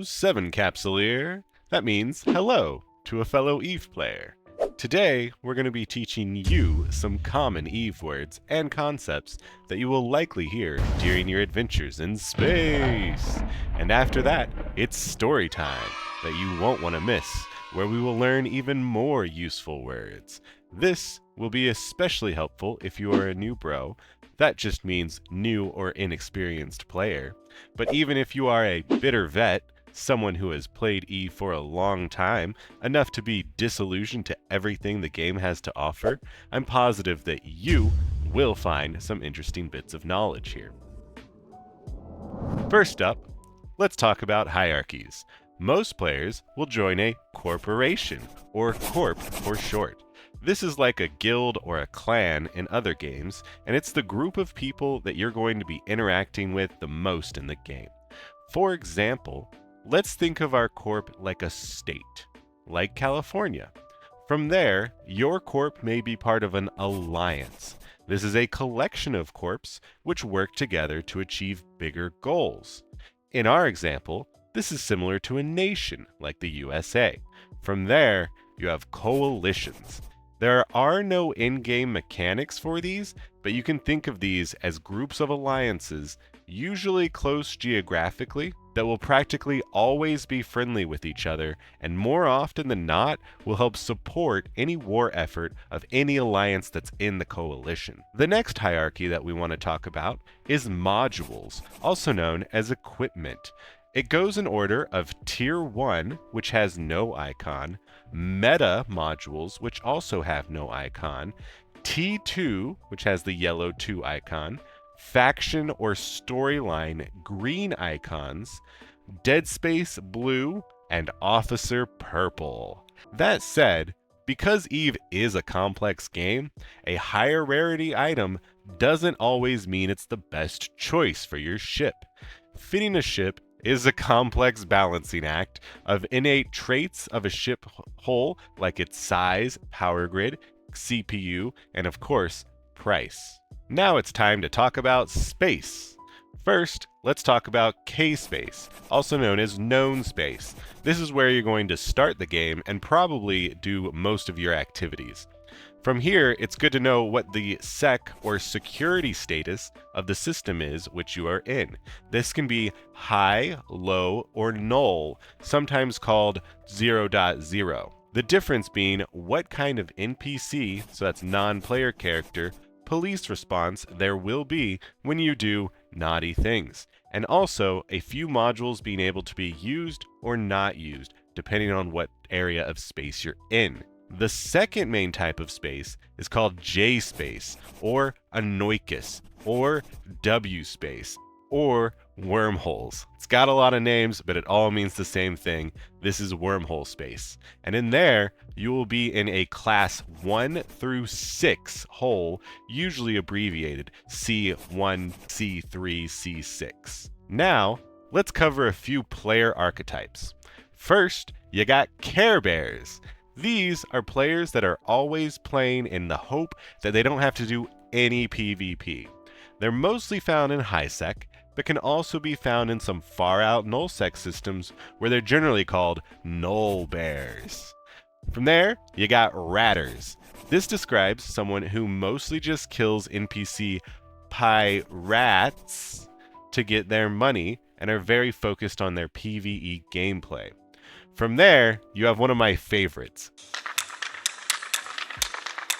7 Capsuleer. That means hello to a fellow EVE player. Today, we're going to be teaching you some common EVE words and concepts that you will likely hear during your adventures in space. And after that, it's story time that you won't want to miss, where we will learn even more useful words. This will be especially helpful if you are a new bro. That just means new or inexperienced player. But even if you are a bitter vet, someone who has played EVE for a long time, enough to be disillusioned to everything the game has to offer, I'm positive that you will find some interesting bits of knowledge here. First up, let's talk about hierarchies. Most players will join a corporation, or corp for short. This is like a guild or a clan in other games, and it's the group of people that you're going to be interacting with the most in the game. For example, let's think of our corp like a state, like California. From there, your corp may be part of an alliance. This is a collection of corps which work together to achieve bigger goals. In our example, this is similar to a nation, like the USA. From there, you have coalitions. There are no in-game mechanics for these, but you can think of these as groups of alliances, usually close geographically, that will practically always be friendly with each other, and more often than not, will help support any war effort of any alliance that's in the coalition. The next hierarchy that we want to talk about is modules, also known as equipment. It goes in order of Tier 1, which has no icon, Meta modules, which also have no icon, T2, which has the yellow 2 icon, Faction or Storyline green icons, Dead Space blue, and Officer purple. That said, because EVE is a complex game, a higher rarity item doesn't always mean it's the best choice for your ship. Fitting a ship is a complex balancing act of innate traits of a ship whole, like its size, power grid, CPU, and of course, price. Now it's time to talk about space. First, let's talk about K-space, also known as known space. This is where you're going to start the game and probably do most of your activities. From here, it's good to know what the sec or security status of the system is which you are in. This can be high, low, or null, sometimes called 0.0. The difference being what kind of NPC, so that's non-player character, police response there will be when you do naughty things. And also a few modules being able to be used or not used, depending on what area of space you're in. The second main type of space is called J space, or anoikis, or W space, or wormholes. It's got a lot of names, but it all means the same thing. This is wormhole space. And in there, you will be in a class 1 through 6 hole, usually abbreviated C1, C3, C6. Now, let's cover a few player archetypes. First, you got Care Bears. These are players that are always playing in the hope that they don't have to do any PvP. They're mostly found in high-sec, but can also be found in some far-out null-sec systems where they're generally called null bears. From there, you got Ratters. This describes someone who mostly just kills NPC pirates to get their money and are very focused on their PvE gameplay. From there, you have one of my favorites.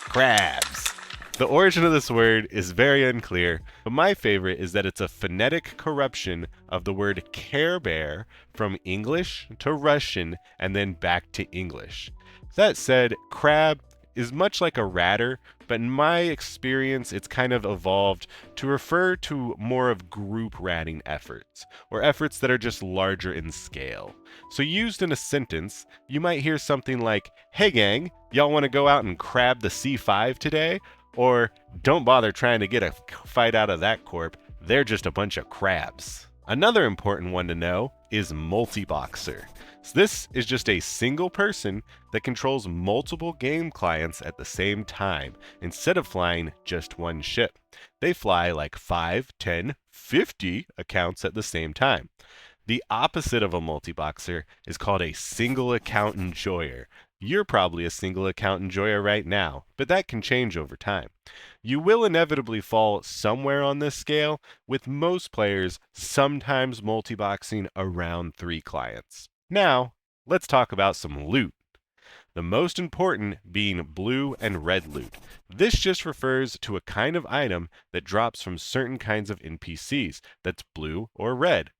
Crabs. The origin of this word is very unclear, but my favorite is that it's a phonetic corruption of the word Care Bear from English to Russian and then back to English. That said, crab is much like a ratter, but in my experience, it's kind of evolved to refer to more of group ratting efforts, or efforts that are just larger in scale. So used in a sentence, you might hear something like, "Hey gang, y'all want to go out and crab the C5 today?" Or, "Don't bother trying to get a fight out of that corp, they're just a bunch of crabs." Another important one to know is multi-boxer. So this is just a single person that controls multiple game clients at the same time, instead of flying just one ship. They fly like 5, 10, 50 accounts at the same time. The opposite of a multi-boxer is called a single account enjoyer. You're probably a single account enjoyer right now, but that can change over time. You will inevitably fall somewhere on this scale, with most players sometimes multi-boxing around 3 clients. Now, let's talk about some loot. The most important being blue and red loot. This just refers to a kind of item that drops from certain kinds of NPCs that's blue or red,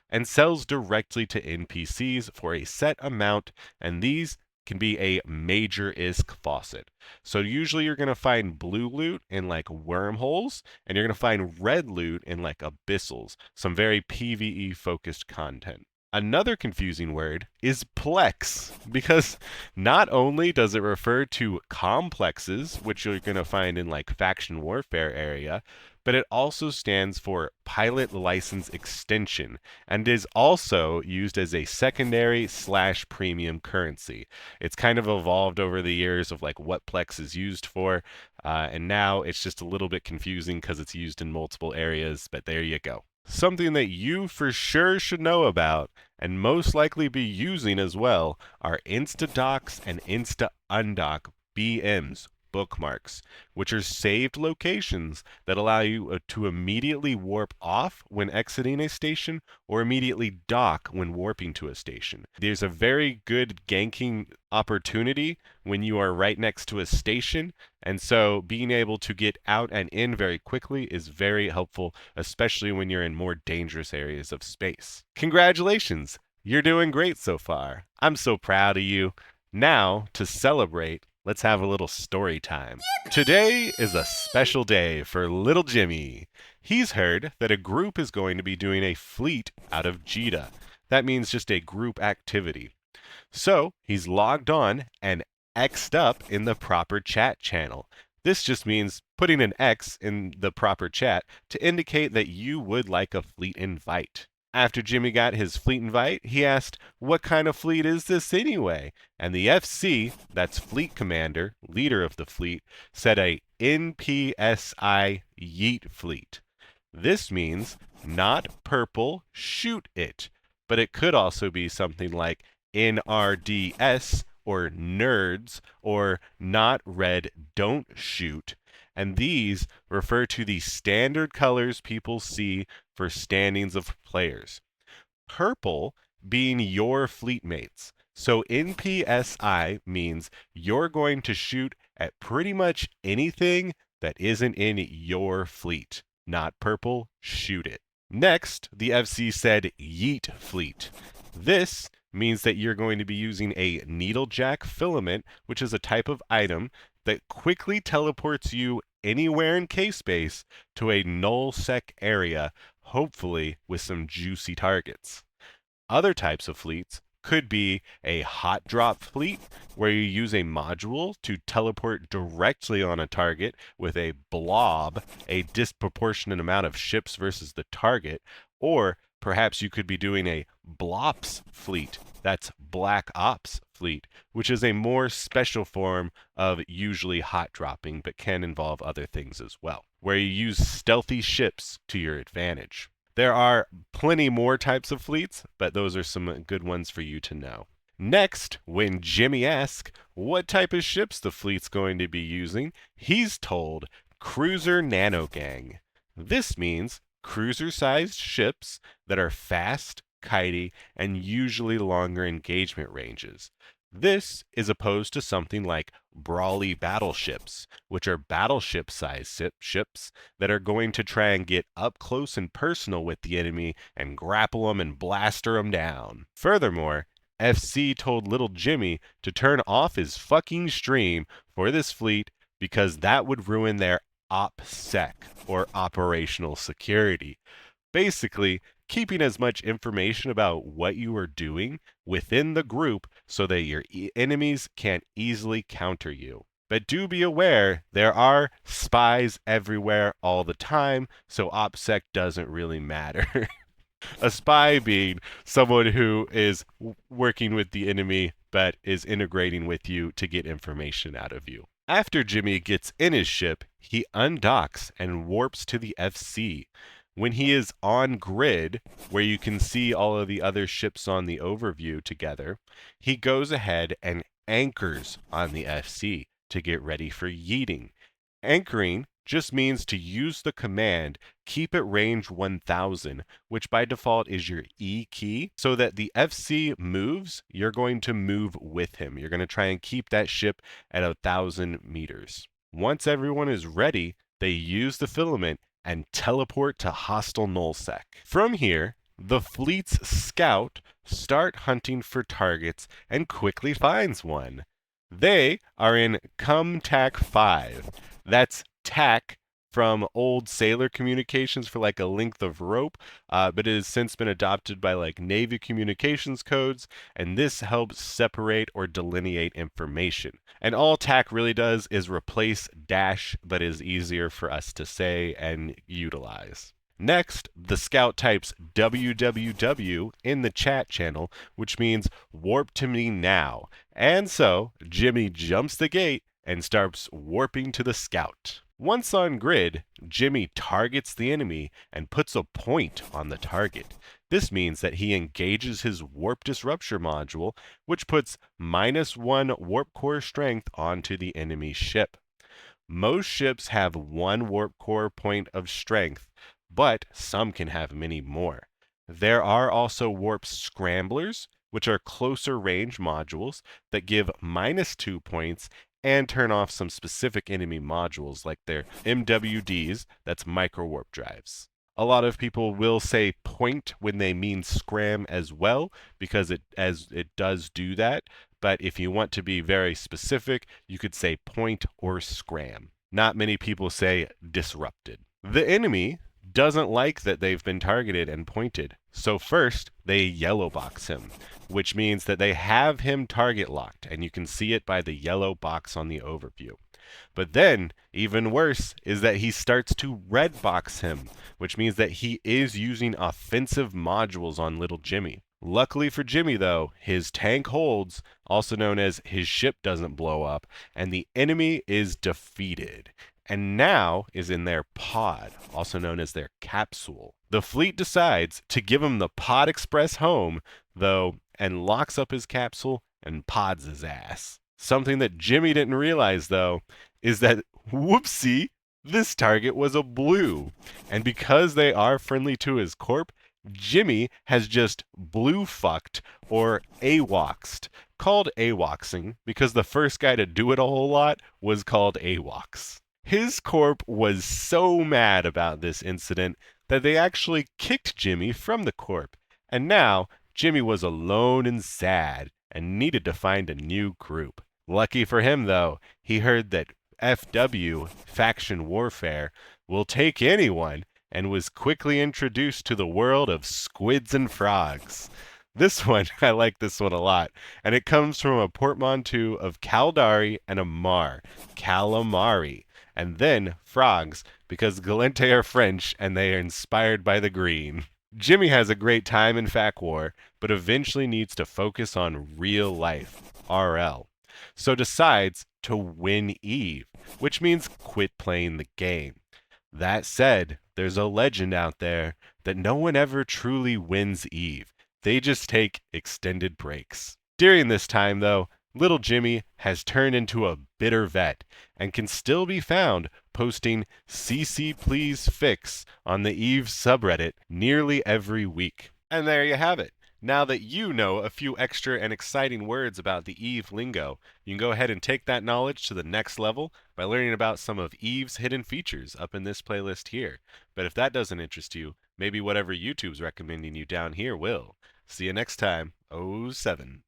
and sells directly to NPCs for a set amount, and these can be a major ISK faucet. So usually you're going to find blue loot in like wormholes, and you're going to find red loot in like abyssals, some very PvE focused content. Another confusing word is plex, because not only does it refer to complexes, which you're going to find in like faction warfare area, but it also stands for pilot license extension and is also used as a secondary / premium currency. It's kind of evolved over the years of like what plex is used for, and now it's just a little bit confusing because it's used in multiple areas, but there you go. Something that you for sure should know about and most likely be using as well are insta-docs and insta-undoc BMs, bookmarks, which are saved locations that allow you to immediately warp off when exiting a station or immediately dock when warping to a station. There's a very good ganking opportunity when you are right next to a station, and so being able to get out and in very quickly is very helpful, especially when you're in more dangerous areas of space. Congratulations! You're doing great so far. I'm so proud of you. Now, to celebrate, let's have a little story time. Today is a special day for little Jimmy. He's heard that a group is going to be doing a fleet out of jita. That means just a group activity. So he's logged on and X'd up in the proper chat channel. This just means putting an X in the proper chat to indicate that you would like a fleet invite. After Jimmy got his fleet invite, he asked, "What kind of fleet is this anyway?" And the FC, that's fleet commander, leader of the fleet, said a NPSI yeet fleet. This means not purple, shoot it. But it could also be something like NRDS or nerds or not red, don't shoot. And these refer to the standard colors people see for standings of players. Purple being your fleet mates. So NPSI means you're going to shoot at pretty much anything that isn't in your fleet. Not purple, shoot it. Next, the FC said yeet fleet. This means that you're going to be using a needlejack filament, which is a type of item that quickly teleports you anywhere in K-space to a null-sec area, hopefully with some juicy targets. Other types of fleets could be a hot drop fleet, where you use a module to teleport directly on a target with a blob, a disproportionate amount of ships versus the target, or perhaps you could be doing a blops fleet, that's black ops fleet, which is a more special form of usually hot dropping, but can involve other things as well, where you use stealthy ships to your advantage. There are plenty more types of fleets, but those are some good ones for you to know. Next, when Jimmy asks what type of ships the fleet's going to be using, he's told cruiser nanogang. This means cruiser-sized ships that are fast, kitey, and usually longer engagement ranges. This is opposed to something like brawly battleships, which are battleship-sized ships that are going to try and get up close and personal with the enemy and grapple them and blaster them down. Furthermore, FC told little Jimmy to turn off his fucking stream for this fleet because that would ruin their OPSEC, or operational security. Basically, keeping as much information about what you are doing within the group so that your enemies can't easily counter you. But do be aware, there are spies everywhere all the time, so OPSEC doesn't really matter. A spy being someone who is working with the enemy but is integrating with you to get information out of you. After Jimmy gets in his ship, he undocks and warps to the FC. When he is on grid, where you can see all of the other ships on the overview together, he goes ahead and anchors on the FC to get ready for yeeting. Anchoring just means to use the command keep at range 1000, which by default is your E key, so that the FC moves, you're going to move with him. You're going to try and keep that ship at 1000 meters. Once everyone is ready, they use the filament and teleport to hostile nullsec. From here, the fleet's scout start hunting for targets and quickly finds one. They are in CumTac 5. That's tack from old sailor communications for like a length of rope, but it has since been adopted by like Navy communications codes, and this helps separate or delineate information. And all tack really does is replace dash, but is easier for us to say and utilize. Next, the scout types www in the chat channel, which means warp to me now. And so, Jimmy jumps the gate and starts warping to the scout. Once on grid, Jimmy targets the enemy and puts a point on the target. This means that he engages his warp disruption module, which puts -1 warp core strength onto the enemy ship. Most ships have 1 warp core point of strength, but some can have many more. There are also warp scramblers, which are closer range modules that give -2 points and turn off some specific enemy modules like their MWDs, that's micro warp drives. A lot of people will say point when they mean scram as well, because it does do that. But if you want to be very specific, you could say point or scram. Not many people say disrupted. The enemy doesn't like that they've been targeted and pointed. So first, they yellow box him, which means that they have him target locked, and you can see it by the yellow box on the overview. But then, even worse, is that he starts to red box him, which means that he is using offensive modules on little Jimmy. Luckily for Jimmy, though, his tank holds, also known as his ship doesn't blow up, and the enemy is defeated, and now is in their pod, also known as their capsule. The fleet decides to give him the Pod Express home, though, and locks up his capsule and pods his ass. Something that Jimmy didn't realize, though, is that, whoopsie, this target was a blue. And because they are friendly to his corp, Jimmy has just blue fucked or AWOXed. Called AWOXing because the first guy to do it a whole lot was called AWOX. His corp was so mad about this incident that they actually kicked Jimmy from the corp. And now Jimmy was alone and sad and needed to find a new group. Lucky for him, though, he heard that FW, Faction Warfare, will take anyone, and was quickly introduced to the world of squids and frogs. This one, I like this one a lot, and it comes from a portmanteau of Caldari and Amar, calamari, and then frogs, because Galente are French and they are inspired by the green. Jimmy has a great time in Fac War, but eventually needs to focus on real life, RL. So decides to win Eve, which means quit playing the game. That said, there's a legend out there that no one ever truly wins Eve. They just take extended breaks. During this time, though, little Jimmy has turned into a bitter vet and can still be found posting CC Please Fix on the Eve subreddit nearly every week. And there you have it. Now that you know a few extra and exciting words about the Eve lingo, you can go ahead and take that knowledge to the next level by learning about some of Eve's hidden features up in this playlist here. But if that doesn't interest you, maybe whatever YouTube's recommending you down here will. See you next time. 07.